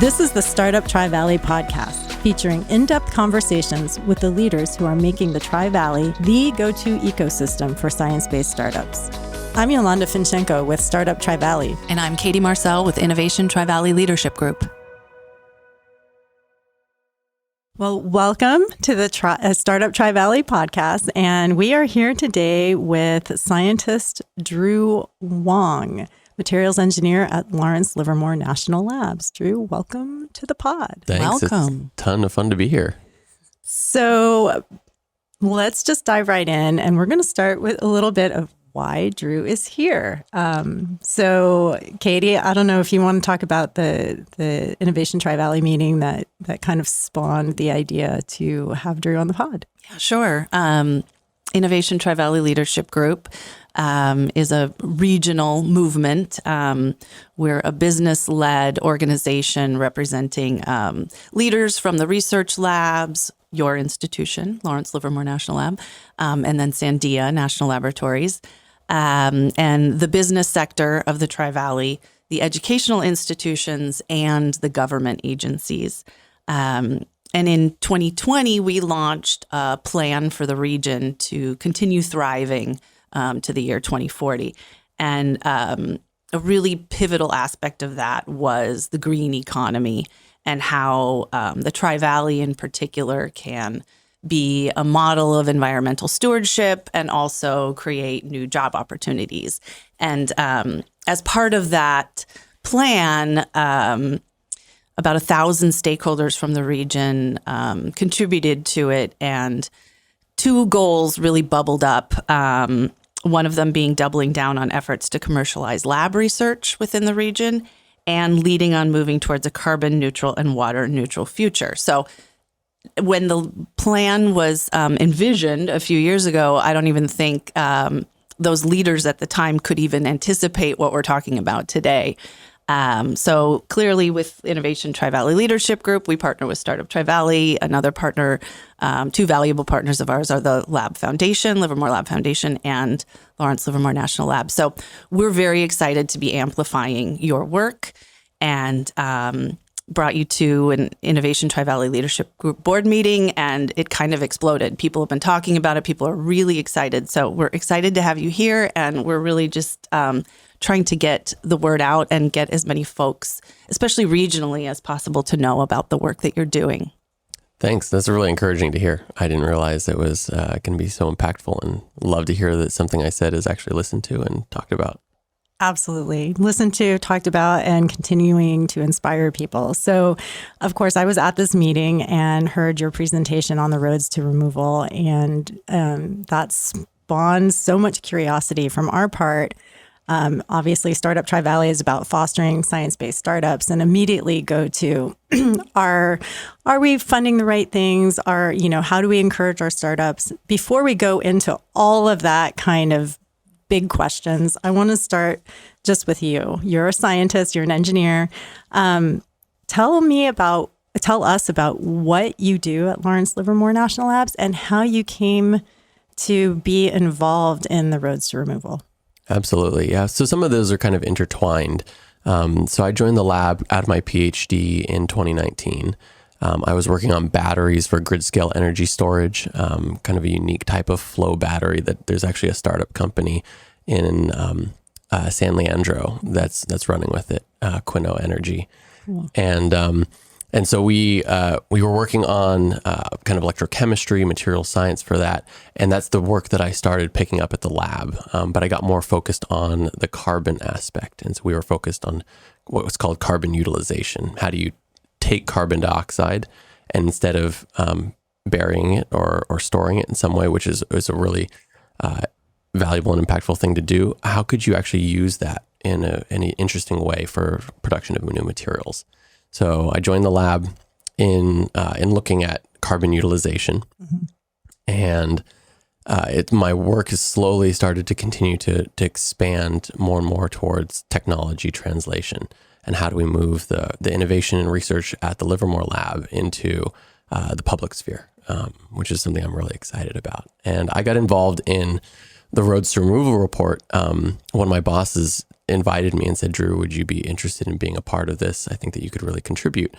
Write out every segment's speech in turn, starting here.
This is the Startup Tri-Valley podcast, featuring in-depth conversations with the leaders who are making the Tri-Valley the go-to ecosystem for science-based startups. I'm Yolanda Fintschenko with Startup Tri-Valley. And I'm Katie Marcel with Innovation Tri-Valley Leadership Group. Well, welcome to the Startup Tri-Valley podcast. And we are here today with scientist Drew Wong, materials engineer at Lawrence Livermore National Labs. Drew, welcome to the pod. Thanks. Welcome. It's a ton of fun to be here. So let's just dive right in. And we're going to start with a little bit of why Drew is here. So Katie, I don't know if you want to talk about the Innovation Tri-Valley meeting that kind of spawned the idea to have Drew on the pod. Yeah, sure. Innovation Tri-Valley Leadership Group is a regional movement. We're a business-led organization representing leaders from the research labs, your institution, Lawrence Livermore National Lab, and then Sandia National Laboratories, and the business sector of the Tri-Valley, the educational institutions, and the government agencies. And in 2020, we launched a plan for the region to continue thriving to the year 2040. And a really pivotal aspect of that was the green economy and how the Tri-Valley in particular can be a model of environmental stewardship and also create new job opportunities. And as part of that plan, about 1,000 stakeholders from the region contributed to it, and two goals really bubbled up. One of them being doubling down on efforts to commercialize lab research within the region and leading on moving towards a carbon neutral and water neutral future. So when the plan was envisioned a few years ago, I don't even think those leaders at the time could even anticipate what we're talking about today. So clearly with Innovation Tri-Valley Leadership Group, we partner with Startup Tri-Valley. Another partner, two valuable partners of ours are the Lab Foundation, Livermore Lab Foundation, and Lawrence Livermore National Lab. So we're very excited to be amplifying your work and brought you to an Innovation Tri-Valley Leadership Group board meeting, and it kind of exploded. People have been talking about it. People are really excited. So we're excited to have you here, and we're really just trying to get the word out and get as many folks, especially regionally, as possible to know about the work that you're doing. Thanks. That's really encouraging to hear. I didn't realize it was going to be so impactful, and love to hear that something I said is actually listened to and talked about. Absolutely. Listened to, talked about, and continuing to inspire people. So, of course, I was at this meeting and heard your presentation on the Roads2Removal, and that spawned so much curiosity from our part. Obviously, Startup Tri-Valley is about fostering science-based startups, and immediately go to, are we funding the right things? How do we encourage our startups? Before we go into all of that kind of big questions, I want to start just with you. You're a scientist, you're an engineer. Tell us about what you do at Lawrence Livermore National Labs and how you came to be involved in the Roads2Removal. Absolutely. Yeah. So some of those are kind of intertwined. So I joined the lab out of my PhD in 2019. I was working on batteries for grid scale energy storage, kind of a unique type of flow battery that there's actually a startup company in San Leandro that's running with it, Quino Energy. Cool. And so we were working on kind of electrochemistry, material science for that. And that's the work that I started picking up at the lab. But I got more focused on the carbon aspect. And so we were focused on what was called carbon utilization. How do you take carbon dioxide, and instead of burying it or storing it in some way, which is a really valuable and impactful thing to do, how could you actually use that in an interesting way for production of new materials? So I joined the lab in looking at carbon utilization, and my work has slowly started to continue to expand more and more towards technology translation. And how do we move the innovation and research at the Livermore Lab into the public sphere, which is something I'm really excited about. And I got involved in the Roads2Removal report. One of my bosses invited me and said, Drew, would you be interested in being a part of this? I think that you could really contribute.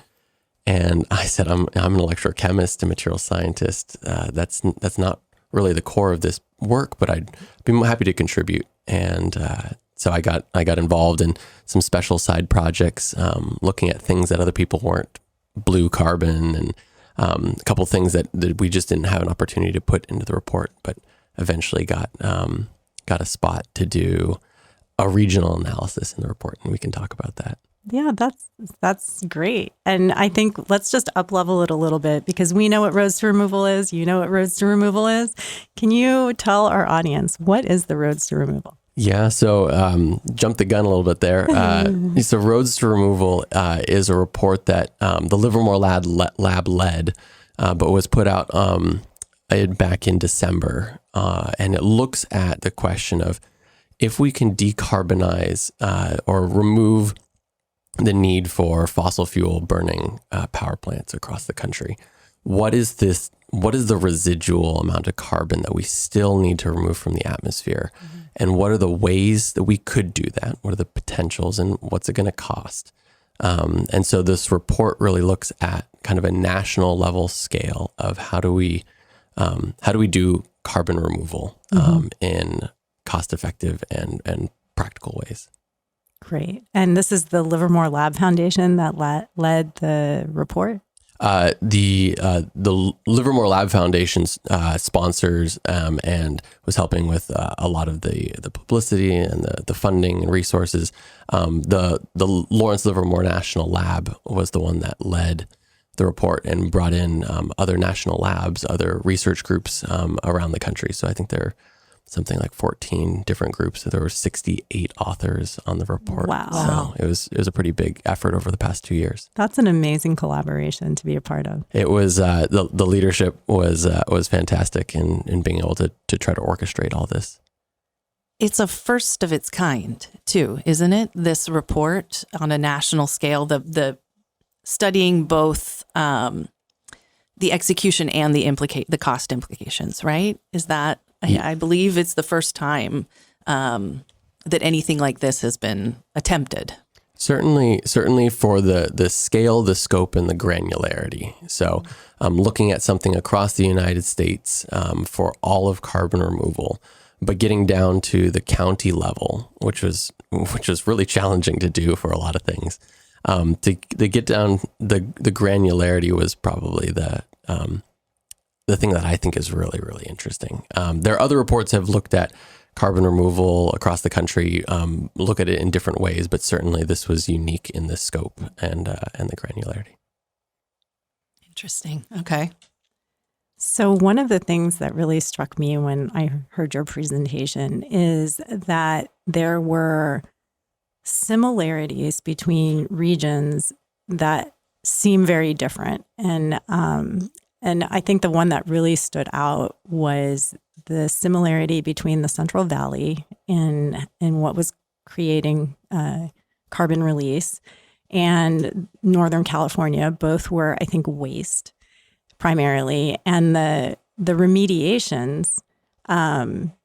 And I said, I'm an electrochemist, a material scientist. That's not really the core of this work, but I'd be happy to contribute. And so I got involved in some special side projects, looking at things that other people weren't, blue carbon, and a couple of things that we just didn't have an opportunity to put into the report, but eventually got a spot to do a regional analysis in the report, and we can talk about that. Yeah, that's great. And I think let's just up level it a little bit, because we know what Roads2Removal is. You know what Roads2Removal is. Can you tell our audience, what is the Roads2Removal? Yeah, so jump the gun a little bit there. So Roads2Removal is a report that the Livermore Lab led, but was put out back in December. And it looks at the question of if we can decarbonize or remove the need for fossil fuel burning power plants across the country. What is the residual amount of carbon that we still need to remove from the atmosphere? Mm-hmm. And what are the ways that we could do that? What are the potentials, and what's it going to cost? And so this report really looks at kind of a national level scale of how do we do carbon removal in cost effective and practical ways. Great. And this is the Livermore Lab Foundation that led the report? The Livermore Lab Foundation sponsors and was helping with a lot of the publicity and the funding and resources. The Lawrence Livermore National Lab was the one that led the report and brought in other national labs, other research groups around the country. So I think there are something like 14 different groups. So there were 68 authors on the report. Wow. So it was a pretty big effort over the past 2 years. That's an amazing collaboration to be a part of. It was, the leadership was fantastic in being able to try to orchestrate all this. It's a first of its kind too, isn't it? This report on a national scale, the studying both, the execution and the cost implications, right? Is that, I believe it's the first time that anything like this has been attempted. Certainly for the scale, the scope, and the granularity. So looking at something across the United States for all of carbon removal, but getting down to the county level, which was really challenging to do for a lot of things. To get down, the granularity was probably the thing that I think is really, really interesting. There are other reports have looked at carbon removal across the country, look at it in different ways, but certainly this was unique in the scope and the granularity. Interesting. Okay. So one of the things that really struck me when I heard your presentation is that there were similarities between regions that seem very different. And I think the one that really stood out was the similarity between the Central Valley and what was creating carbon release and Northern California. Both were, I think, waste primarily. And the remediations,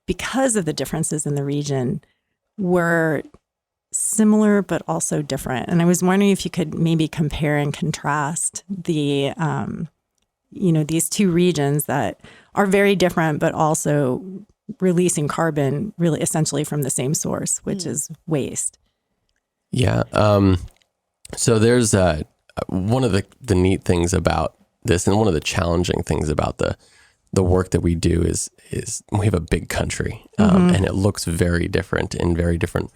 because of the differences in the region, were similar but also different. And I was wondering if you could maybe compare and contrast the these two regions that are very different, but also releasing carbon really essentially from the same source, which is waste. Yeah. So there's one of the neat things about this, and one of the challenging things about the work that we do is we have a big country, and it looks very different in very different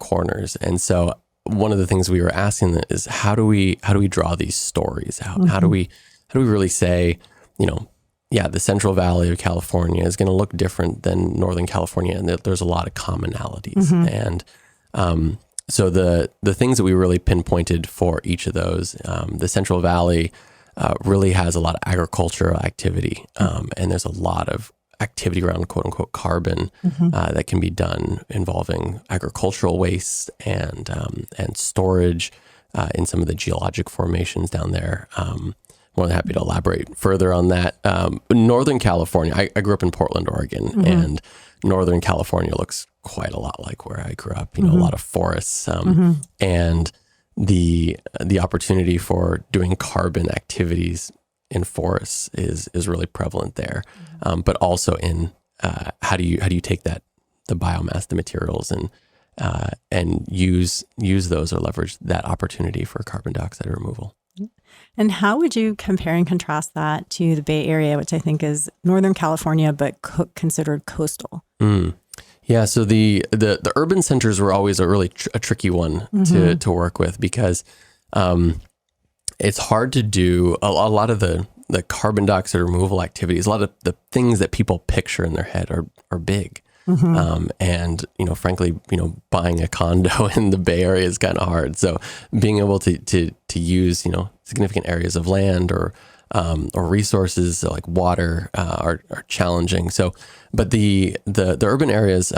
corners. And so one of the things we were asking is how do we draw these stories out? Mm-hmm. How do we really say, the Central Valley of California is going to look different than Northern California, and there's a lot of commonalities. Mm-hmm. And so the things that we really pinpointed for each of those, the Central Valley really has a lot of agricultural activity, and there's a lot of activity around quote unquote carbon that can be done involving agricultural waste and storage in some of the geologic formations down there. More than happy to elaborate further on that. Northern California, I grew up in Portland, Oregon, and Northern California looks quite a lot like where I grew up, a lot of forests, and the opportunity for doing carbon activities in forests is really prevalent there. But also in how do you take the biomass, the materials, and use those or leverage that opportunity for carbon dioxide removal. And how would you compare and contrast that to the Bay Area, which I think is Northern California, but considered coastal? Yeah, so the urban centers were always a really a tricky one to work with, because it's hard to do a lot of the carbon dioxide removal activities. A lot of the things that people picture in their head are big. And, frankly, buying a condo in the Bay Area is kind of hard. So being able to use, significant areas of land or resources like water are challenging. So, but the urban areas,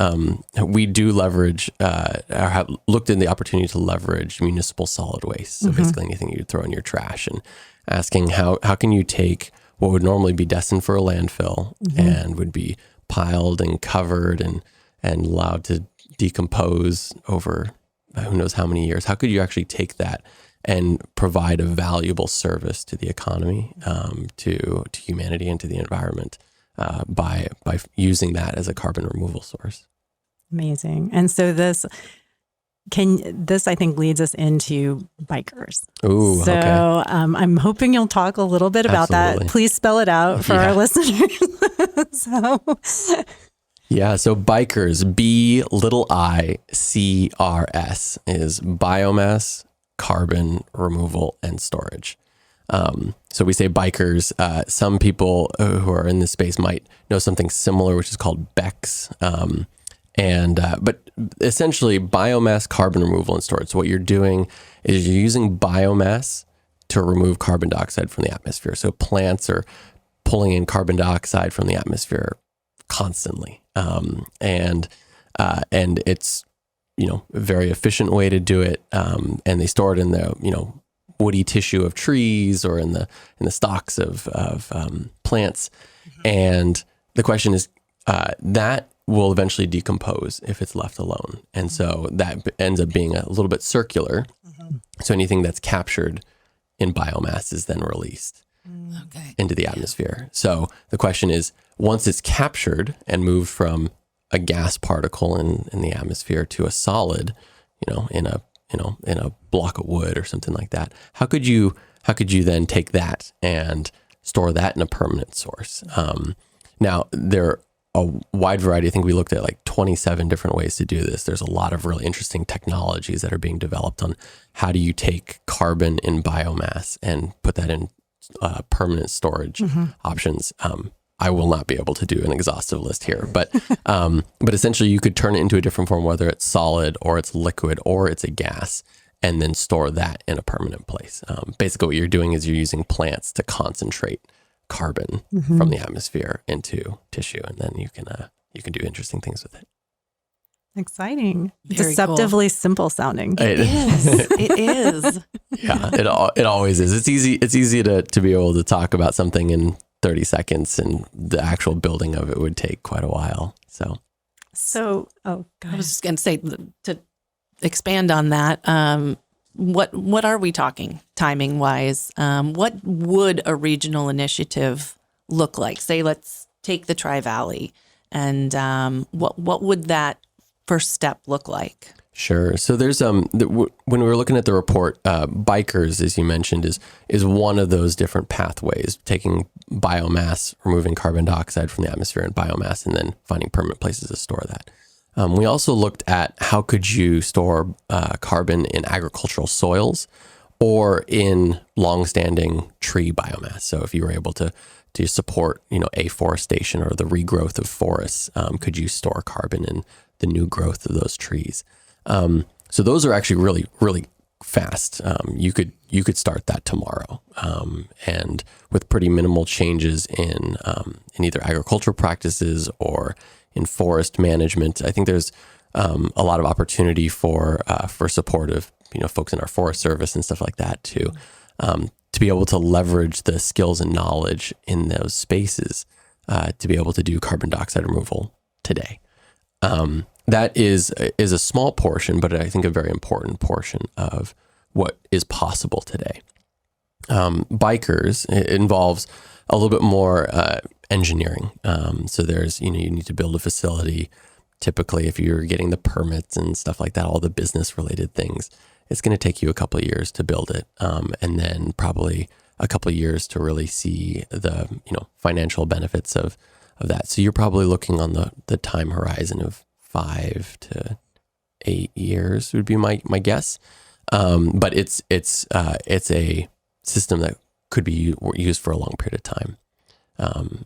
we do leverage, or have looked in the opportunity to leverage municipal solid waste. So basically anything you throw in your trash, and asking how can you take what would normally be destined for a landfill and would be piled and covered and allowed to decompose over who knows how many years. How could you actually take that and provide a valuable service to the economy, to humanity and to the environment by using that as a carbon removal source? Amazing. And so this I think leads us into bikers. Ooh, so okay. I'm hoping you'll talk a little bit about that. Please spell it out for our listeners. So bikers, BICRS, is biomass, carbon removal, and storage. So we say bikers. Some people who are in this space might know something similar, which is called BECS. But essentially biomass, carbon removal, and storage. So what you're doing is you're using biomass to remove carbon dioxide from the atmosphere. So plants are pulling in carbon dioxide from the atmosphere constantly. And it's, a very efficient way to do it. And they store it in the, woody tissue of trees or in the stalks of plants. And the question is, that will eventually decompose if it's left alone. And so that ends up being a little bit circular. So anything that's captured in biomass is then released into the atmosphere. So the question is, once it's captured and moved from a gas particle in the atmosphere to a solid, in a block of wood or something like that, how could you then take that and store that in a permanent source? Now, there are a wide variety. I think we looked at like 27 different ways to do this. There's a lot of really interesting technologies that are being developed on how do you take carbon in biomass and put that in permanent storage options. I will not be able to do an exhaustive list here, but essentially you could turn it into a different form, whether it's solid or it's liquid or it's a gas, and then store that in a permanent place. Basically what you're doing is you're using plants to concentrate carbon from the atmosphere into tissue, and then you can do interesting things with it. Exciting. Very Deceptively simple sounding. It is. Yeah, it always is. It's easy to be able to talk about something in 30 seconds, and the actual building of it would take quite a while. So I was just going to say, to expand on that, what are we talking timing wise? What would a regional initiative look like? Say, let's take the Tri-Valley, and what would that first step look like? Sure. So there's when we were looking at the report, bikers, as you mentioned, is one of those different pathways, taking biomass, removing carbon dioxide from the atmosphere and biomass, and then finding permanent places to store that. We also looked at how could you store carbon in agricultural soils or in longstanding tree biomass. So if you were able to support, afforestation or the regrowth of forests, could you store carbon in the new growth of those trees? So those are actually really, really fast. You could start that tomorrow, and with pretty minimal changes in either agricultural practices or in forest management. I think there's a lot of opportunity for support of folks in our Forest Service and stuff like that to be able to leverage the skills and knowledge in those spaces to be able to do carbon dioxide removal today. That is a small portion, but I think a very important portion of what is possible today. Bikers, it involves a little bit more engineering. So there's, you need to build a facility. Typically, if you're getting the permits and stuff like that, all the business related things, it's going to take you a couple of years to build it. And then probably a couple of years to really see the, financial benefits of that. So you're probably looking on the time horizon of 5 to 8 years would be my guess. But it's a system that could be used for a long period of time.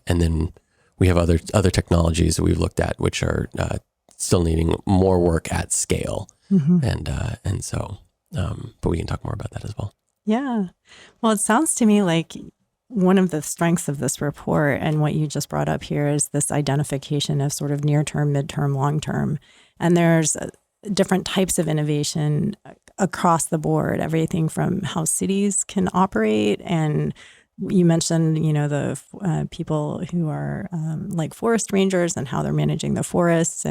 And then we have other technologies that we've looked at, which are still needing more work at scale. And so, but we can talk more about that as well. Yeah. Well, it sounds to me like one of the strengths of this report and what you just brought up here is this identification of sort of near term, midterm, long term. And there's different types of innovation across the board, everything from how cities can operate. And you mentioned, the people who are like forest rangers and how they're managing the forests.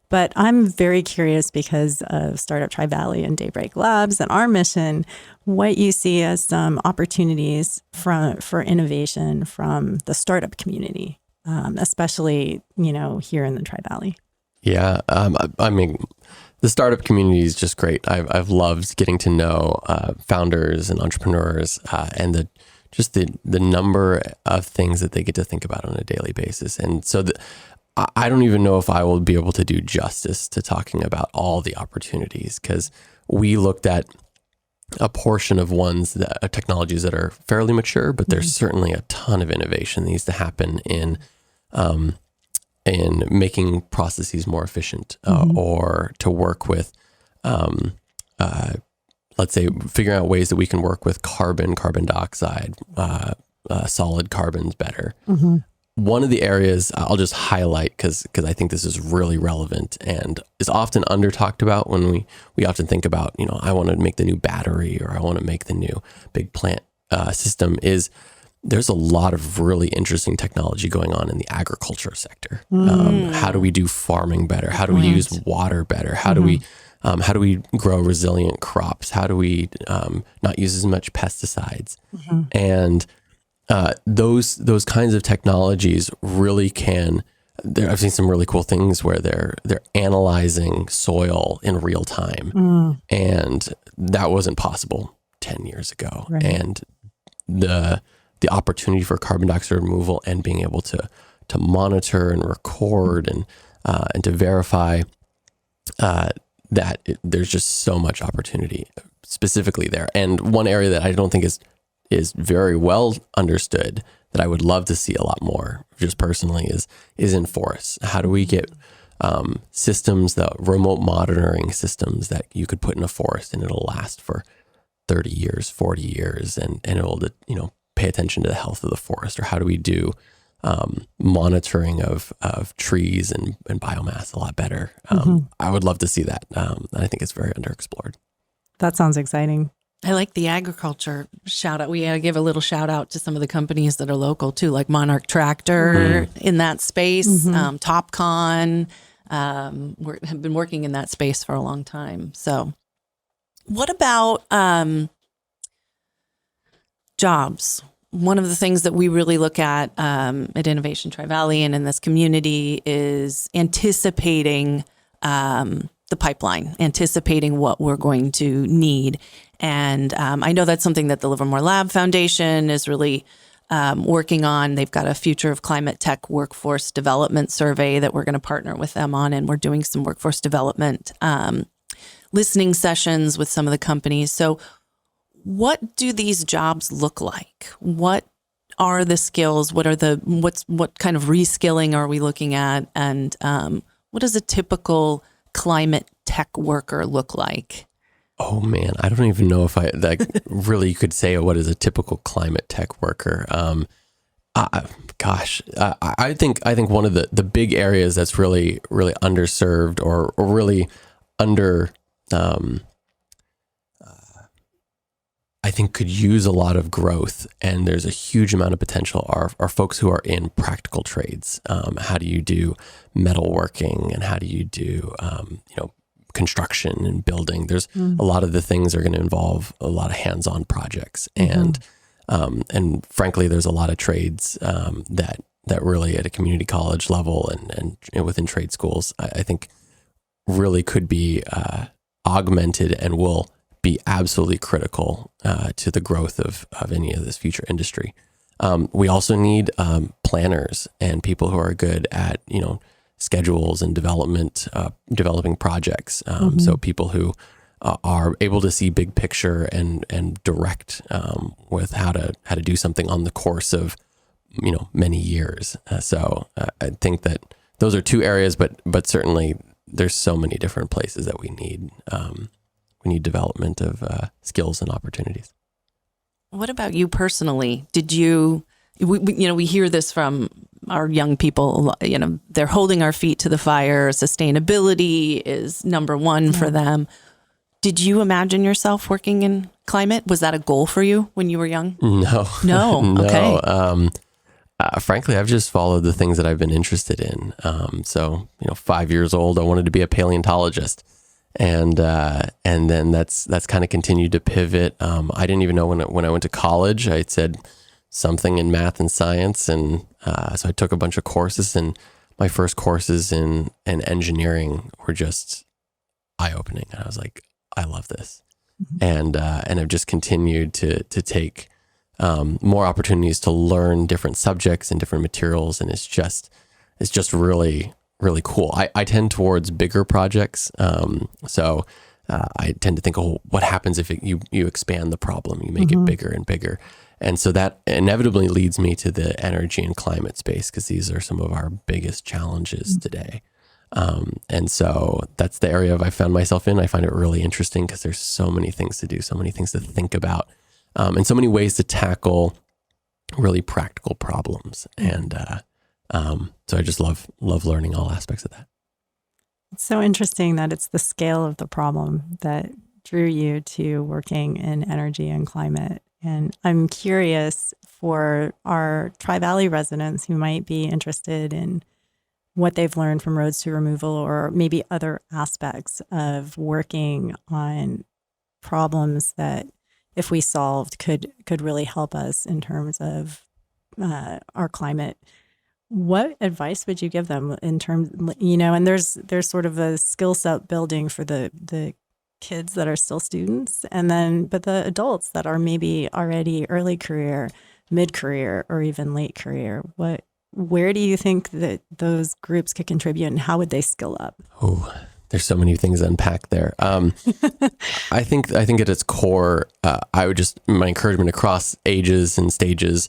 But I'm very curious because of Startup Tri-Valley and Daybreak Labs and our mission, what you see as some opportunities for innovation from the startup community, especially, here in the Tri-Valley. Yeah. I mean, the startup community is just great. I've loved getting to know founders and entrepreneurs and the number of things that they get to think about on a daily basis. And so I don't even know if I will be able to do justice to talking about all the opportunities, because we looked at a portion of technologies that are fairly mature, but there's certainly a ton of innovation that needs to happen in making processes more efficient, or to work with, let's say, figuring out ways that we can work with carbon dioxide, solid carbons better. One of the areas I'll just highlight because I think this is really relevant and is often under talked about when we often think about, I want to make the new battery or I want to make the new big plant system, is there's a lot of really interesting technology going on in the agriculture sector. How do we do farming better? How do we use water better? How do we grow resilient crops? How do we not use as much pesticides? And those kinds of technologies really can. I've seen some really cool things where they're analyzing soil in real time, and that wasn't possible 10 years ago. Right. And the opportunity for carbon dioxide removal and being able to monitor and record and to verify there's just so much opportunity specifically there. And one area that I don't think is very well understood that I would love to see a lot more, just personally, is in forests. How do we get systems, the remote monitoring systems that you could put in a forest and it'll last for 30 years, 40 years, and it'll, pay attention to the health of the forest? Or how do we do monitoring of trees and biomass a lot better? I would love to see that. I think it's very underexplored. That sounds exciting. I like the agriculture shout out. We give a little shout out to some of the companies that are local too, like Monarch Tractor in that space, Topcon. Have been working in that space for a long time. So what about jobs? One of the things that we really look at Innovation Tri-Valley and in this community is anticipating the pipeline, anticipating what we're going to need. And I know that's something that the Livermore Lab Foundation is really working on. They've got a Future of Climate Tech Workforce Development Survey that we're going to partner with them on, and we're doing some workforce development listening sessions with some of the companies. So what do these jobs look like? What are the skills? What kind of reskilling are we looking at? And what does a typical climate tech worker look like? Oh man, I don't even know if really could say what is a typical climate tech worker. I think one of the big areas that's really underserved or really under, I think could use a lot of growth, and there's a huge amount of potential are folks who are in practical trades. How do you do metalworking, and how do you do construction and building? There's a lot of the things are going to involve a lot of hands-on projects, and frankly, there's a lot of trades that really at a community college level and within trade schools, I think really could be augmented and will be absolutely critical to the growth of any of this future industry. We also need planners and people who are good at schedules and developing projects. So people who are able to see big picture and direct with how to do something on the course of many years. So I think that those are two areas, but certainly there's so many different places that we need development of skills and opportunities. What about you personally? Did you, we hear this from our young people, they're holding our feet to the fire. Sustainability is number one for them. Did you imagine yourself working in climate? Was that a goal for you when you were young? No. No. Okay. Frankly, I've just followed the things that I've been interested in. So, 5 years old, I wanted to be a paleontologist. And then that's kind of continued to pivot. I didn't even know when I went to college, I said something in math and science. And so I took a bunch of courses, and my first courses in engineering were just eye-opening. And I was like, I love this. And I've just continued to take more opportunities to learn different subjects and different materials. And it's just really, really cool. I tend towards bigger projects. So I tend to think, what happens if you expand the problem, you make it bigger and bigger. And so that inevitably leads me to the energy and climate space, because these are some of our biggest challenges today. And so that's the area I found myself in. I find it really interesting because there's so many things to do, so many things to think about, and so many ways to tackle really practical problems. And so I just love learning all aspects of that. It's so interesting that it's the scale of the problem that drew you to working in energy and climate. And I'm curious for our Tri-Valley residents who might be interested in what they've learned from Roads2Removal, or maybe other aspects of working on problems that, if we solved, could really help us in terms of our climate. What advice would you give them in terms, and there's sort of a skill set building for the kids that are still students, but the adults that are maybe already early career, mid-career, or even late career. Where do you think that those groups could contribute, and how would they skill up? Oh, there's so many things to unpack there. I think at its core, my encouragement across ages and stages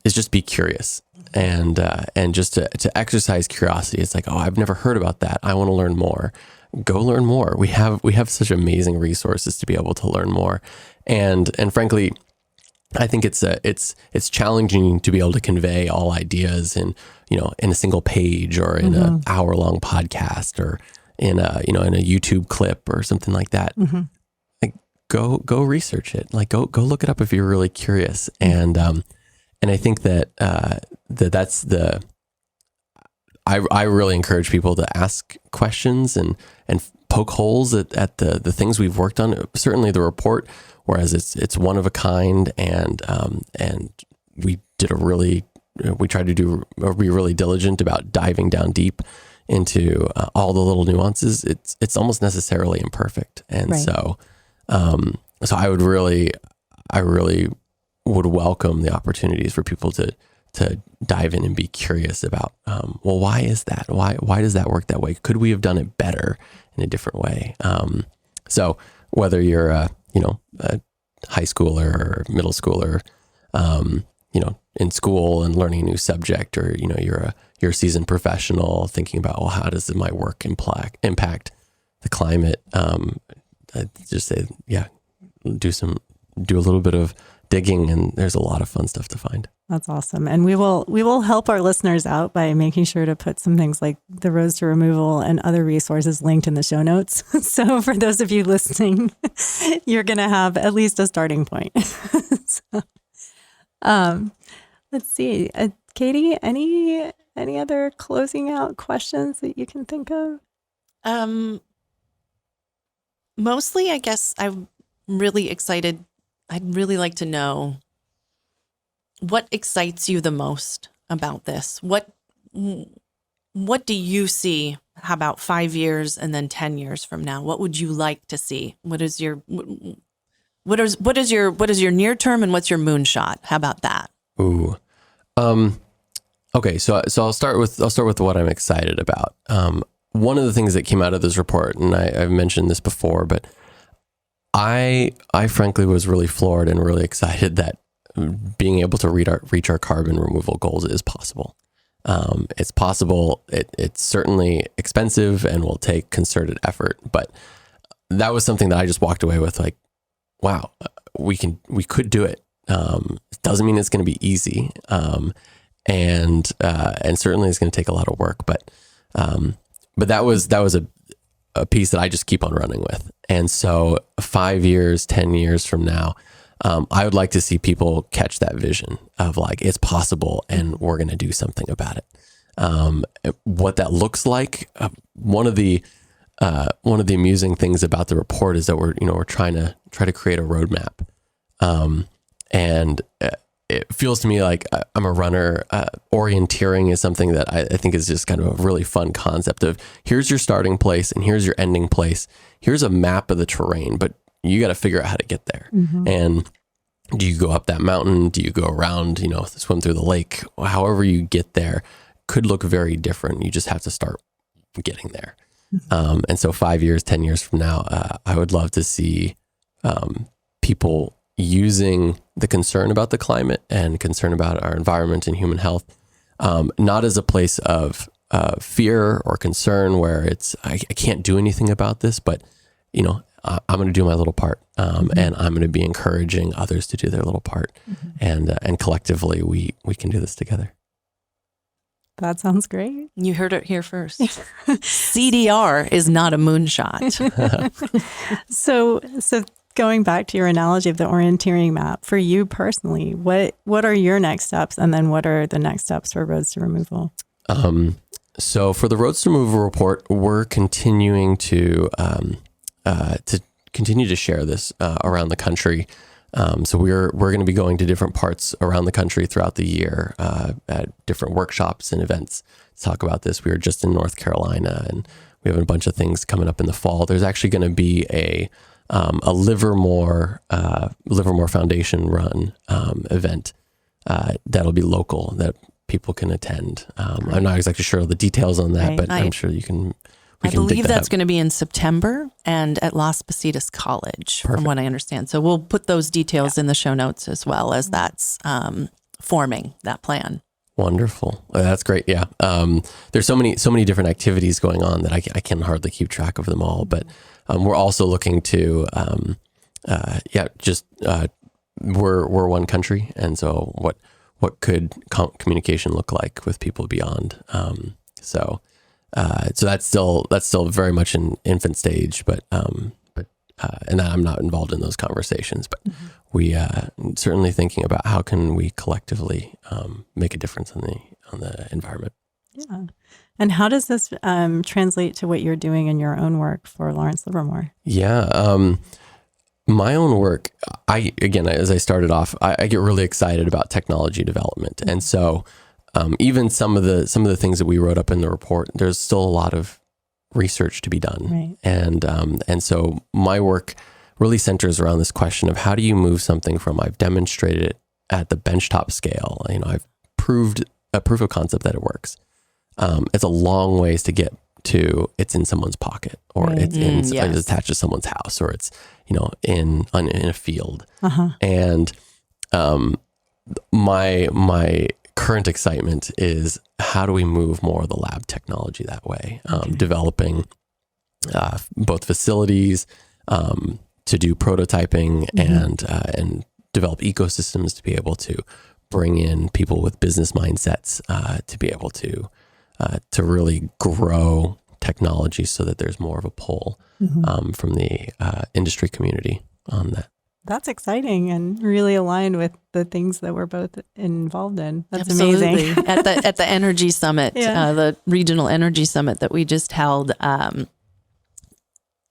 is just be curious, and just to exercise curiosity. It's like, I've never heard about that. I want to learn more. Go learn more. We have such amazing resources to be able to learn more, and frankly, I think it's challenging to be able to convey all ideas in a single page, or in an hour-long podcast, or in a YouTube clip or something like that. Like go research it. Like go look it up if you're really curious. And I think that's I really encourage people to ask questions and poke holes at the things we've worked on. Certainly the report, whereas it's one of a kind, and we tried to be really diligent about diving down deep into all the little nuances. It's almost necessarily imperfect, and right. So I really would welcome the opportunities for people to dive in and be curious about, why is that? Why does that work that way? Could we have done it better in a different way? So whether you're a high schooler or middle schooler, in school and learning a new subject, or you're a seasoned professional thinking about, how does my work impact the climate? Just say, do a little bit of digging, and there's a lot of fun stuff to find. That's awesome. And we will help our listeners out by making sure to put some things like the Roads to Removal and other resources linked in the show notes. So for those of you listening, you're going to have at least a starting point. So, let's see. Katie, any other closing out questions that you can think of? Mostly, I guess I'm really excited. I'd really like to know what excites you the most about this. What do you see? How about 5 years and then 10 years from now? What would you like to see? What is your near term and what's your moonshot? How about that? Ooh. Okay, so I'll start with what I'm excited about. One of the things that came out of this report, and I've mentioned this before, but I frankly was really floored and really excited that being able to reach our carbon removal goals is possible. It's possible. It's certainly expensive and will take concerted effort, but that was something that I just walked away with like, wow, we could do it. It doesn't mean it's going to be easy. And certainly it's going to take a lot of work, but that was a piece that I just keep on running with. And so 5 years, 10 years from now, I would like to see people catch that vision of like, it's possible and we're going to do something about it. What that looks like, one of the amusing things about the report is that we're trying to create a roadmap. And it feels to me like I'm a runner. Orienteering is something that I think is just kind of a really fun concept of here's your starting place and here's your ending place. Here's a map of the terrain, but you got to figure out how to get there. Mm-hmm. And do you go up that mountain? Do you go around, swim through the lake? However you get there could look very different. You just have to start getting there. Mm-hmm. And so 5 years, 10 years from now, I would love to see people using the concern about the climate and concern about our environment and human health, not as a place of fear or concern where it's, I can't do anything about this, but, I'm going to do my little part, and I'm going to be encouraging others to do their little part, and collectively we can do this together. That sounds great. You heard it here first. CDR is not a moonshot. So going back to your analogy of the orienteering map, for you personally, what are your next steps, and then what are the next steps for Roads to Removal? So for the Roads to Removal report, we're continuing to continue to share this around the country. So we're going to be going to different parts around the country throughout the year at different workshops and events to talk about this. We were just in North Carolina, and we have a bunch of things coming up in the fall. There's actually going to be a Livermore Foundation run event that'll be local that people can attend. I'm not exactly sure of the details on that, but I'm sure you can. I believe that's going to be in September and at Las Positas College, from what I understand. So we'll put those details in the show notes as well as that's forming that plan. Wonderful. That's great. Yeah. There's so many different activities going on that I can hardly keep track of them all, but we're also looking to, we're one country. And so what could communication look like with people beyond? So that's still very much an infant stage, but and I'm not involved in those conversations, but we certainly thinking about how can we collectively make a difference on the environment. Yeah. And how does this translate to what you're doing in your own work for Lawrence Livermore? Yeah. My own work, as I started off, I get really excited about technology development. And so even some of the things that we wrote up in the report, there's still a lot of research to be done. Right. And so my work really centers around this question of how do you move something from I've demonstrated it at the benchtop scale, I've proved a proof of concept that it works. It's a long ways to get to it's in someone's pocket, or it's it's attached to someone's house, or it's in a field. And my current excitement is how do we move more of the lab technology that way, developing both facilities to do prototyping and develop ecosystems to be able to bring in people with business mindsets to be able to really grow technology so that there's more of a pull from the industry community on that. That's exciting and really aligned with the things that we're both involved in. That's Absolutely. amazing. At the Energy Summit, the Regional Energy Summit that we just held,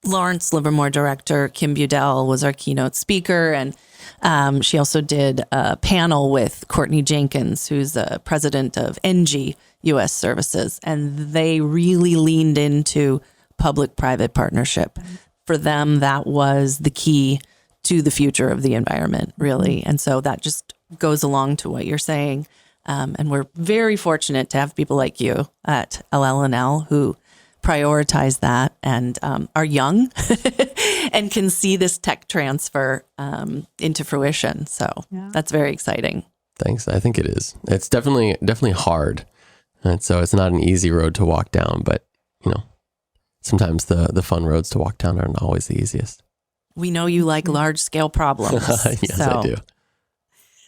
Lawrence Livermore director Kim Budell was our keynote speaker, and she also did a panel with Courtney Jenkins, who's the president of NG U.S. Services, and they really leaned into public-private partnership. For them, that was the key to the future of the environment, really. And so that just goes along to what you're saying. And we're very fortunate to have people like you at LLNL who prioritize that and are young and can see this tech transfer into fruition. So that's very exciting. Thanks. I think it is. It's definitely hard. And so it's not an easy road to walk down, but sometimes the fun roads to walk down aren't always the easiest. We know you like large scale problems. Yes, I do.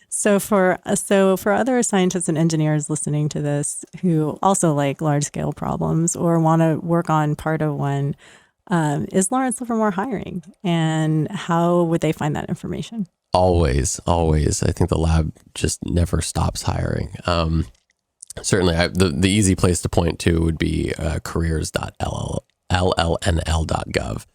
So for other scientists and engineers listening to this who also like large scale problems or want to work on part of one, is Lawrence Livermore hiring? And how would they find that information? Always. I think the lab just never stops hiring. Certainly, the easy place to point to would be careers.llnl.gov.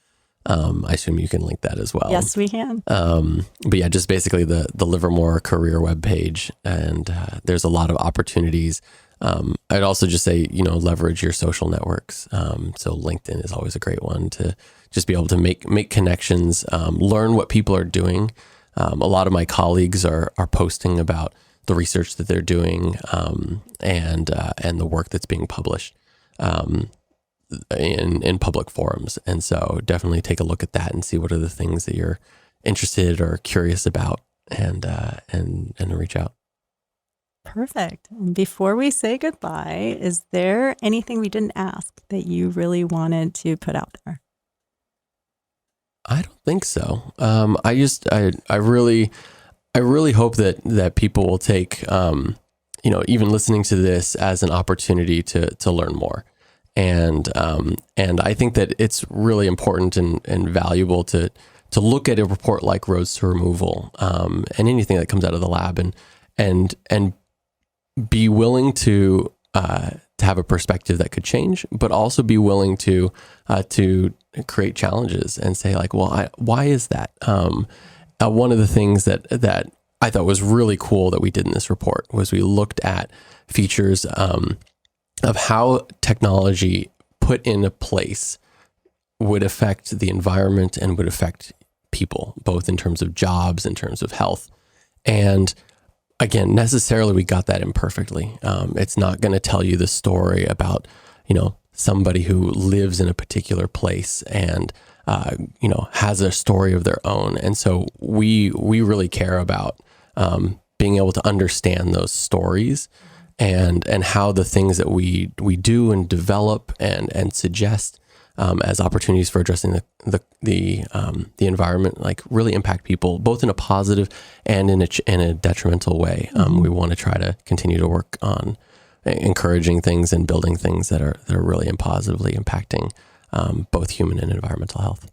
I assume you can link that as well. Yes, we can. But yeah, just basically the Livermore career webpage, and there's a lot of opportunities. I'd also just say, leverage your social networks. So LinkedIn is always a great one to just be able to make connections, learn what people are doing. A lot of my colleagues are posting about the research that they're doing, and the work that's being published. In public forums. And so definitely take a look at that and see what are the things that you're interested or curious about and reach out. Perfect. And before we say goodbye, is there anything we didn't ask that you really wanted to put out there? I don't think so. I really hope that people will take, even listening to this as an opportunity to learn more. And I think that it's really important and valuable to look at a report like Roads2Removal, and anything that comes out of the lab and be willing to have a perspective that could change, but also be willing to create challenges and say like, well, why is that? One of the things that I thought was really cool that we did in this report was we looked at features, of how technology put in a place would affect the environment and would affect people, both in terms of jobs, in terms of health. And again, necessarily we got that imperfectly. It's not going to tell you the story about, somebody who lives in a particular place and, has a story of their own. And so we really care about being able to understand those stories and how the things that we do and develop and suggest as opportunities for addressing the environment, like really impact people both in a positive and in a detrimental way. We want to try to continue to work on encouraging things and building things that are really positively impacting both human and environmental health.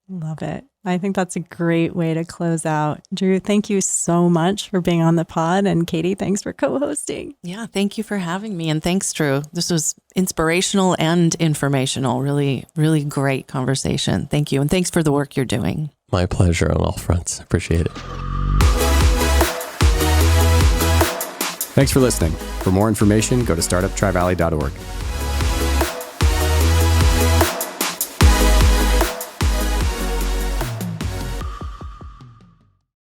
Love it. I think that's a great way to close out. Drew, thank you so much for being on the pod. And Katie, thanks for co-hosting. Yeah, thank you for having me. And thanks, Drew. This was inspirational and informational. Really, really great conversation. Thank you. And thanks for the work you're doing. My pleasure on all fronts. Appreciate it. Thanks for listening. For more information, go to startuptrivalley.org.